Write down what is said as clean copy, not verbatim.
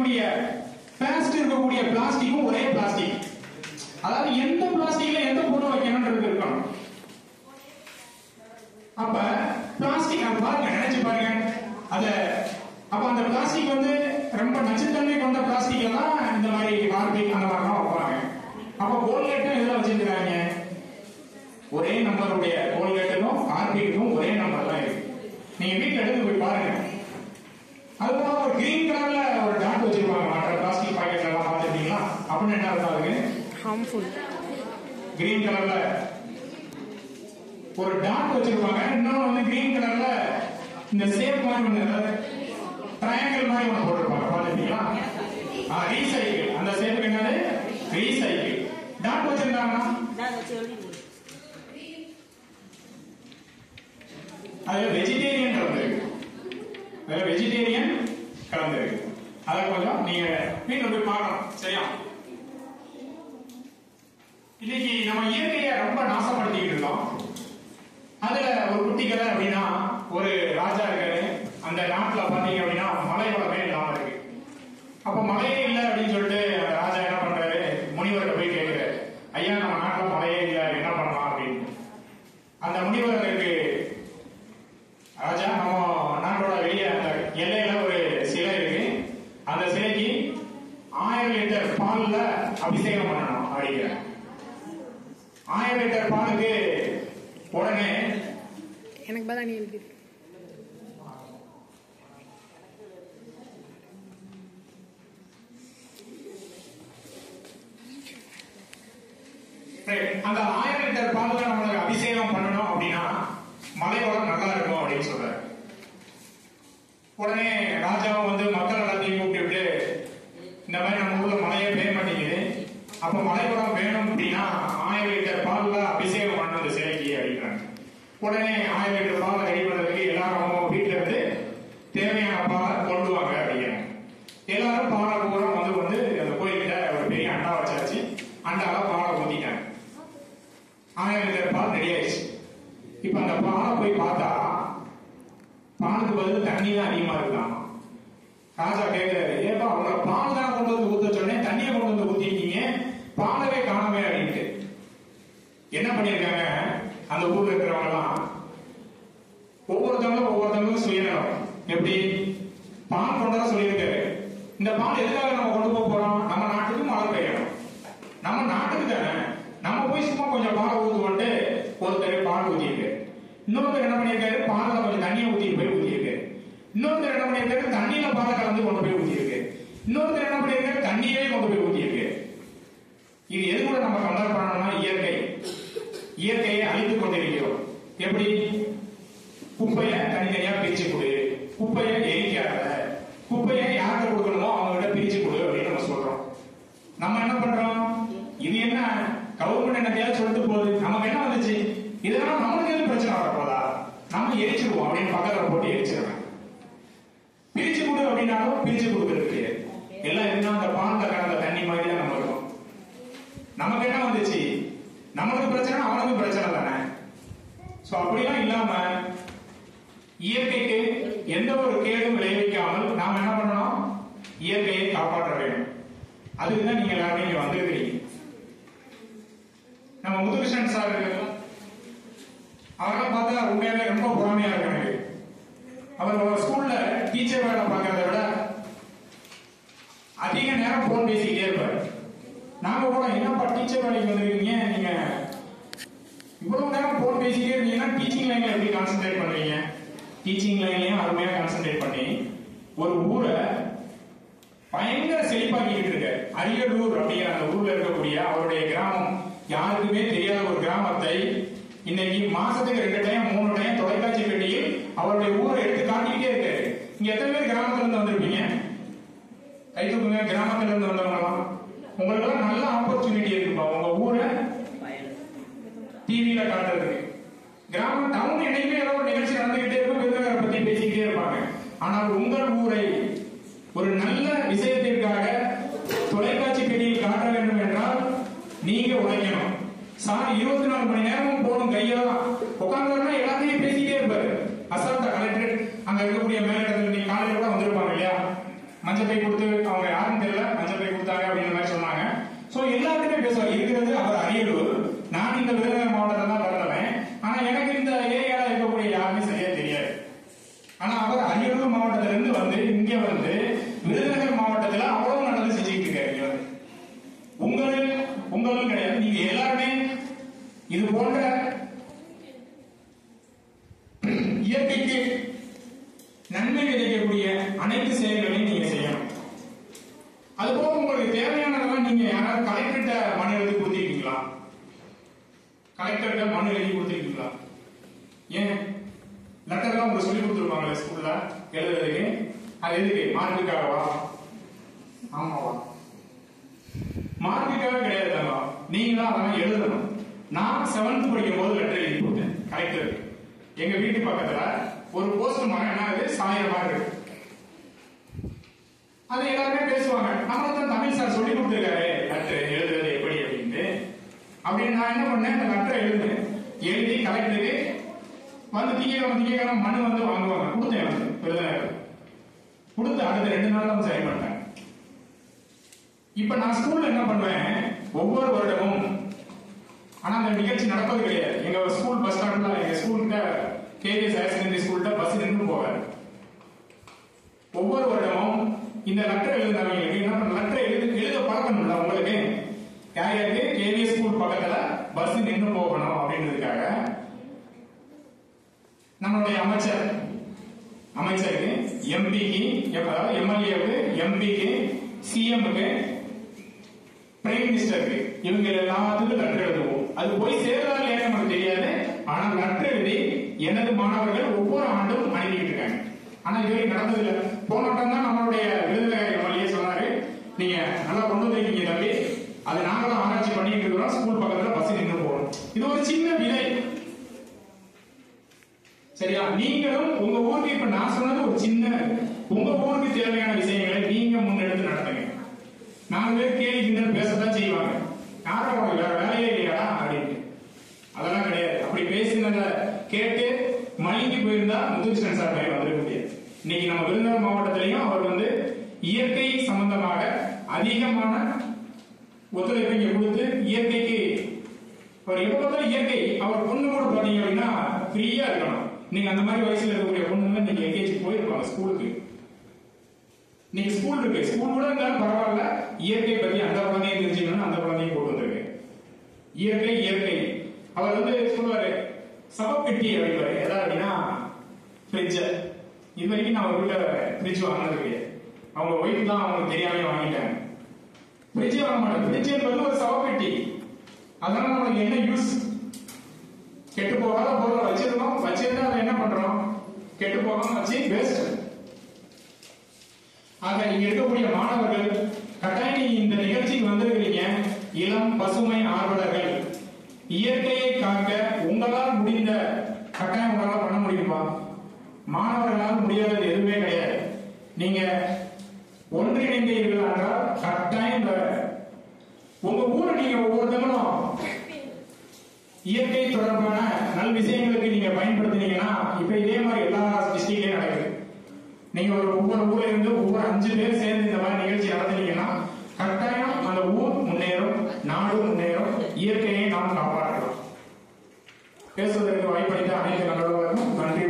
வைக்கக்கூடிய பேஸ்ட் இருக்கக்கூடிய பிளாஸ்டிக்கும் ஒரே பிளாஸ்டிக். அதாவது எந்த பிளாஸ்டிக்ல எந்த பொருள் வைக்கணும்ன்றது இருக்கணும். அப்ப பிளாஸ்டிக் பாருங்க, நினைச்சு பாருங்க. அப்ப அந்த பிளாஸ்டிக் வந்து ரொம்ப நச்சுத்தன்மை கொண்ட பிளாஸ்டிக் எல்லாம் இந்த மாதிரி ஹார்பிக் அந்த மாதிரிலாம் வைப்பாங்க. அப்ப கோல்கேட்டும் இதெல்லாம் வச்சிருக்காங்க. ஒரே நம்பருடைய கோல்கேட்டுக்கும் ஹார்பிக்கும் ஒரே நம்பர் தான் இருக்கு. நீங்க வீட்டுல எடுத்து போய் பாருங்க. அது போல ஒரு கிரீன் கலர்ல ஒரு டாட் வச்சிருப்பாங்க. மற்ற பிளாஸ்டிக் பாக்கெட்ல எல்லாம் பாத்துட்டீங்களா? அப்படின்னு என்ன இருக்காது, ஹார்ம்ஃபுல். கிரீன் கலர்ல ஒரு டாட் வச்சிருப்பாங்க. இன்னொன்னு வந்து கிரீன் கலர்ல இந்த ஷேப் மாதிரி ஒண்ணு, ட்ரையாங்கிள் மாதிரி ஒண்ணு போட்டிருப்பாங்க. பாத்துட்டீங்களா? ரீசைக்கிள். அந்த ஷேப்புக்கு என்னது? ரீசைக்கிள். டாட் வச்சிருக்காங்கன்னா அது வெஜிடேரியன் கலந்துருக்கு. வெஜிடேரியன் கலந்துருக்கு. அதை கொஞ்சம் நீங்க வீட்டுல போய் பார்க்கணும். சரியா? இன்னைக்கு நம்ம இயற்கையை ரொம்ப நாசப்படுத்திக்கிட்டு இருக்கோம். அதுல ஒரு குட்டி கதை அப்படின்னா, ஒரு ராஜா இருக்காரு. அந்த நாட்டுல பாத்தீங்க அப்படின்னா மழை வளமே இல்லாம இருக்கு. அப்ப மழையே இல்லை அப்படின்னு சொல்லிட்டு அந்த ராஜா என்ன பண்றாரு, முனிவர்கிட்ட போய் கேட்கிறாரு, ஐயா நம்ம நாட்டுல மழையே இல்லை, என்ன பண்ணலாம் அப்படின்னு. அந்த முனிவருக்கு, ராஜா நம்ம நாட்டோட வெளியே அந்த எல்லையில ஒரு சிலை இருக்கு, அந்த சிலைக்கு 1000 லிட்டர் பால்ல அபிஷேகம் பண்ணணும் அப்படிங்கிற. 1000 லிட்டர் பாலுக்கு உடனே எனக்கு பதிலா நீ எழுதி அந்த 1000 லிட்டர் பால்ல நம்மளுக்கு அபிஷேகம் பண்ணணும் அப்படின்னா மழை வளம் நல்லா இருக்கும் அப்படின்னு சொல்றாரு. உடனே ராஜாவும் வந்து மக்கள் எல்லாத்தையும் கூப்பிட்டு விட்டு, இந்த மாதிரி நம்ம ஊர்ல மழையே பெய்ய மாட்டேங்குது, அப்ப மழை வளம் வேணும் அப்படின்னா 1000 லிட்டர் பால்ல அபிஷேகம் பண்ணணும் அந்த சிலைக்கு அப்படின்றாங்க. உடனே 1000 லிட்டர் பால் ரெடி பண்றதுக்கு எல்லாரும் வீட்டுல இருந்து தேவையான பாலை கொண்டு வாங்க அப்படிங்கிறாங்க. எல்லாரும் பாலை பூரா வந்து அந்த கோயில்கிட்ட ஒரு பெரிய அண்டா வச்சாச்சு. அண்டால பாலை ஊத்திட்டாங்க. 1000 லிட்டர் பால் ரெடி ஆயிடுச்சு. இப்ப அந்த பாலை போய் பார்த்தா பாலுக்கு பதில் தண்ணி தான் அதிகமா இருக்கலாம். ராஜா கேட்கிறாரு, ஏப்பா அவங்க பால் தான் கொண்டு வந்து ஊத்த சொன்னேன், தண்ணியை கொண்டு வந்து ஊத்திருக்கீங்க, பாலவே காணவே அப்படின்ட்டு. என்ன பண்ணிருக்காங்க அந்த ஊர்ல இருக்கிறவங்க எல்லாம், ஒவ்வொருத்தவங்களும் சுயநலம். எப்படி பால் கொண்டா சொல்லியிருக்காரு, இந்த பால் எதுக்காக நம்ம கொண்டு போக போறோம், நம்ம நாட்டுக்கு மழை பெய்யணும், நம்ம நாட்டுக்கு தானே, நம்ம போய் சும்மா கொஞ்சம் பால் ஊத்துவோன்ட்டு ஒருத்தர் பால் ஊத்திருக்கு. இன்னொருத்தர் என்ன பண்ணிருக்காரு, பால்ல கொஞ்சம் தண்ணியை ஊத்திட்டு போய் ஊத்திருக்கு. இன்னொருத்தர் என்ன பண்ணிருக்காரு, தண்ணியில பாலை கலந்து கொண்டு போய் ஊத்திருக்கு. இன்னொருத்தர் என்ன பண்ணிருக்காரு, தண்ணியே கொண்டு போய் ஊத்திருக்கு. இது எது கூட நம்ம கம்பேர் பண்ணணும்னா இயற்கையை அழித்துக் கொண்டிருக்கிறோம். எப்படி? குப்பையை தனித்தனியா பிரிச்சு கொடு, குப்பையை எரிக்காத, குப்பையை யாருக்கு கொடுக்கணுமோ அவங்க கிட்ட பிரிச்சு கொடு அப்படின்னு நம்ம சொல்றோம். நம்ம என்ன பண்றோம், இது என்ன கவர்மெண்ட் என்னத்தையாவது சொல்லிட்டு போகுது, நமக்கு என்ன வந்துச்சு, இதெல்லாம் நம்மளுக்கு எது பிரச்சனை வரப்போதா, நம்ம எரிச்சிருவோம் அப்படின்னு பக்கத்துல போட்டு எரிச்சிருவேன். பிரிச்சு கொடு அப்படின்னாலும் பிரிச்சு கொடுக்கறதுக்கு எல்லாம் இருந்தா அந்த பால்ல கலந்த தண்ணி மாதிரி தான் நம்ம இருக்கும். நமக்கு என்ன வந்துச்சு, நம்மளுக்கு பிரச்சனை அவனுக்கு பிரச்சனை தானே. சோ அப்படிலாம் இல்லாம இயற்கைக்கு எந்த ஒரு கேடும் விளைவிக்காமல் நாம என்ன பண்ணணும், இயற்கையை காப்பாற்ற வேண்டும். அதுக்குதான் நீங்க எல்லாருமே இங்க வந்திருக்கிறீங்க. நம்ம முத்துகிருஷ்ணன் சார் அவரெல்லாம் பார்த்தா உண்மையாவே ரொம்ப பொறாமையா இருக்கு எனக்கு. அவர் ஸ்கூல்ல டீச்சர் வேலை பார்க்கறத விட அதிக நேரம் போன் பேசிக்கிட்டே இருப்பாரு. நாங்க கூட என்னப்பா டீச்சர் வேலைக்கு வந்துருக்கீங்க, நீங்க இவ்வளவு நேரம் போன் பேசிக்கிட்டே இருந்தீங்கன்னா டீச்சிங் லைன்ல எப்படி கான்சென்ட்ரேட் பண்ணுவீங்க? டீச்சிங் லைன்லயும் அருமையா கான்சென்ட்ரேட் பண்ணி ஒரு ஊரை பயங்கர செழிப்பாக்கிட்டு இருக்க அரியலூர் அப்படிங்கிற அந்த ஊர்ல இருக்கக்கூடிய அவருடைய கிராமம், யாருக்குமே தெரியாத ஒரு கிராமத்தை இன்னைக்கு மாசத்துக்கு 2 டைம் 3 டைம் தொலைக்காட்சி பெட்டியில் அவருடைய ஊரை எடுத்து காட்டிக்கிட்டே இருக்காரு. இங்க எத்தனை பேர் கிராமத்துல இருந்து வந்திருப்பீங்க? கை தூக்குங்க. கிராமத்துல இருந்து வந்தவங்களாம் உங்களுக்கு எல்லாம் நல்ல ஆப்பர்ச்சுனிட்டி இருக்குப்பா உங்க ஊரை டிவியில காட்டுறதுக்கு. கிராமம் டவுன் என்னைக்குமே ஏதோ ஒரு நிகழ்ச்சி நடந்துகிட்டே இருக்கும், விருதுகளை பத்தி பேசிக்கிட்டே இருப்பாங்க. ஆனால் உங்கள் ஊரை ஒரு நல்ல விஷயத்திற்காக தொலைக்காட்சி பெட்டியில் காட்ட வேண்டும் என்றால் நீங்க உழைக்கணும். சார் 24 மணி நேரமும் போகணும், கையெல்லாம் உட்கார்ந்து எல்லாத்தையும் பேசிக்கிட்டே இருப்பாரு. அசால்ட்டா கலெக்டரேட் அங்க இருக்கக்கூடிய மேலிடத்துல நீ காலையில கூட வந்திருப்பாங்க இல்லையா, மஞ்சள் பை கொடுத்து அவங்க யாரும் தெரியல மஞ்சள் பை கொடுத்தாங்க அப்படின்ற மாதிரி சொன்னாங்க. சோ எல்லாருக்குமே பேசுவார். இருக்கிறது அவர் அரியலூர், நான் இந்த விருதுநகர் மாவட்டத்தில் தான் பிறந்தவன். ஆனா எனக்கு இந்த ஏரியால இருக்கக்கூடிய யாருமே சரியா தெரியாது. ஆனா அவர் அரியலூர் மாவட்டத்தில இருந்து வந்து இங்க வந்து விருதுநகர் மாவட்டத்துல அவ்வளவு நல்லது செஞ்சுட்டு இருக்காரு. உங்களும் கிடையாது, நீங்க எல்லாருமே இது போன்ற இயற்கைக்கு நன்மை விதைக்கக்கூடிய அனைத்து செயல்களையும் நீங்க செய்யணும். அதுபோக உங்களுக்கு தேவையானதெல்லாம் நீங்க யாராவது கலெக்டர்கிட்ட மனு எழுதி கொடுத்திருக்கீங்களா? கலெக்டர்கிட்ட மனு எழுதி கொடுத்திருக்கீங்களா? ஏன் லெட்டர்லாம் உங்களுக்கு சொல்லி கொடுத்துருப்பாங்களே ஸ்கூல்ல எழுதுறதுக்கு, அது எதுக்கு? மார்க்குக்காகவா? ஆமாவா? மார்க்குக்காக கிடையாதுதாங்க, நீங்க தான் அதெல்லாம் எழுதணும். நான் 7th படிக்கும் போது லெட்டர் எழுதி கொடுத்தேன் கலெக்டருக்கு. எங்க வீட்டு பக்கத்துல ஒரு போஸ்ட் மரம் என்ன ஆகுது, சாயிர மாதிரி இருக்கு. அது எல்லாருமே பேசுவாங்க, நம்மளுக்கு தமிழ் சார் சொல்லி கொடுத்துருக்காரு லெட்டர் எழுதுறது எப்படி அப்படின்ட்டு. அப்படின்னு நான் என்ன பண்ணேன், அந்த லெட்டர் எழுதி கலெக்டருக்கு வந்து திங்கக்கிழமை மனு வந்து வாங்குவாங்க. கொடுத்தேன் வந்து விருதுநகர் கொடுத்து அடுத்த 2 நாள் தான் சரி பண்ணேன். இப்ப நான் ஸ்கூல்ல என்ன பண்ணுவேன், ஒவ்வொரு வருடமும், ஆனா அந்த நிகழ்ச்சி நடப்பது கிடையாது. எங்க ஸ்கூல் பஸ் ஸ்டாண்ட்ல, எங்க ஸ்கூல்கிட்ட கேவிஎஸ் ஹையர் செகண்டரி ஸ்கூல்கிட்ட பஸ் நின்று போவாரு. ஒவ்வொரு வருடமும் இந்த லெட்டர் எழுதுனவங்களுக்கு என்ன பண்ண, லெட்டர் எழுத பழக்கணும்ல உங்களுக்கு, யார் யாருக்கு கேவிஎஸ் ஸ்கூல் பக்கத்துல பஸ் நின்று போகணும் அப்படின்றதுக்காக நம்மளுடைய அமைச்சருக்கு, எம்பிக்கு, அதாவது எம்எல்ஏவுக்கு, எம்பிக்கு, சிஎம்க்கு, பிரைம் மினிஸ்டருக்கு, இவங்க எல்லாத்துக்கும் லெட்டர் எழுதுவோம். அது போய் சேர்றதா இல்லையா நமக்கு தெரியாது. ஆனா லெட்டர் எழுதி எனது மாணவர்கள் ஒவ்வொரு ஆண்டும் அனுப்பிட்டு இருக்காங்க. ஆனா இதுவரை நடந்ததில்லை. போன வட்டம் தான் நம்மளுடைய விருதுநகர் எம்எல்ஏ சொன்னாரு, நீங்க நல்லா கொண்டு வந்திருக்கீங்க தம்பி, அதை நாங்களும் ஆராய்ச்சி பண்ணிட்டு இருக்கிறோம், ஸ்கூல் பக்கத்துல பஸ் நின்று போகணும். இது ஒரு சின்ன விதை, சரியா? நீங்களும் உங்க ஊருக்கு, இப்ப நான் சொன்னது ஒரு சின்ன, உங்க ஊருக்கு தேவையான விஷயங்களை நீங்க முன்னெடுத்து நடத்துங்க. 4 பேர் கேள்வி கிண்டல் பேசத்தான் செய்வாங்க, யாரும் வேற வேலையே இல்லையாடா அப்படின்னு. அதெல்லாம் கிடையாது. அப்படி பேசினத கேட்டு மயங்கி போயிருந்தா முத்துகிருஷ்ணன் சார் மாதிரி வந்துருக்க முடியாது. இன்னைக்கு நம்ம விருதுநகர் மாவட்டத்திலையும் அவர் வந்து இயற்கை சம்பந்தமாக அதிகமான ஒத்துழைப்பை இங்க கொடுத்து, இயற்கைக்கு அவர் எப்ப பார்த்தாலும் இயற்கை, அவர் பொண்ணு கூட பாத்தீங்க அப்படின்னா ஃப்ரீயா இருக்கணும். நீங்க அந்த மாதிரி வயசுல இருக்கக்கூடிய பொண்ணுங்க நீங்க எங்கேயாச்சும் போயிருப்பாங்க ஸ்கூலுக்கு. நீங்க ஸ்கூல் இருக்கு, ஸ்கூல் கூட இருந்தாலும் பரவாயில்ல, இயற்கை பத்தி அந்த குழந்தையும் தெரிஞ்சுக்கணும், அந்த குழந்தையும் போட்டு வந்திருக்கு. இயற்கை அவர் வந்து சொல்லுவாரு, சவப்பெட்டி அப்படிப்பாரு. எதாவது அப்படின்னா ஃப்ரிட்ஜ். இது வரைக்கும் நான் ஒரு வீட்டுல ஃப்ரிட்ஜ் வாங்கினது கிடையாது. அவங்க ஒய்ஃப் தான் அவங்களுக்கு தெரியாம வாங்கிட்டாங்க. ஃப்ரிட்ஜ் வாங்க மாட்டேன். ஃப்ரிட்ஜ் என்பது ஒரு சவப்பெட்டி. அதனால நம்மளுக்கு என்ன யூஸ்? கெட்டு போகாத பொருளை வச்சிருக்கோம், வச்சிருந்தா அதை என்ன பண்றோம், கெட்டு போகாம வச்சு வேஸ்ட். ஆக இங்க இருக்கக்கூடிய மாணவர்கள் கட்டாயம் இந்த நிகழ்ச்சிக்கு வந்திருக்கிறீங்க. இளம் பசுமை ஆர்வலர்கள், இயற்கையை காக்க உங்களால் முடிந்த கட்டாயம் உங்களால் பண்ண முடியுமா? மாணவர்களால் முடியாதது எதுவுமே கிடையாது. நீங்க ஒன்றிணைந்தீர்கள் என்றால் கட்டாயம் உங்க ஊரை நீங்க ஒவ்வொருத்தங்களும் இயற்கை தொடர்பான நல் விஷயங்களுக்கு நீங்க பயன்படுத்தினீங்கன்னா, இப்ப இதே மாதிரி எல்லா டிஸ்ட்ரிக்ட்லயும் நடக்குது. நீங்க ஒவ்வொரு ஊர்ல இருந்து ஒவ்வொரு 5 பேர் சேர்ந்து இந்த மாதிரி நிகழ்ச்சி நடத்தினீங்கன்னா கட்டாயம் அந்த ஊர் முன்னேறும், நாடு முன்னேறும், இயற்கையை நாம் காப்பாற்றலாம். பேசுவதற்கு வாய்ப்பளித்த அனைத்து நல்லவர்களுக்கும் நன்றி.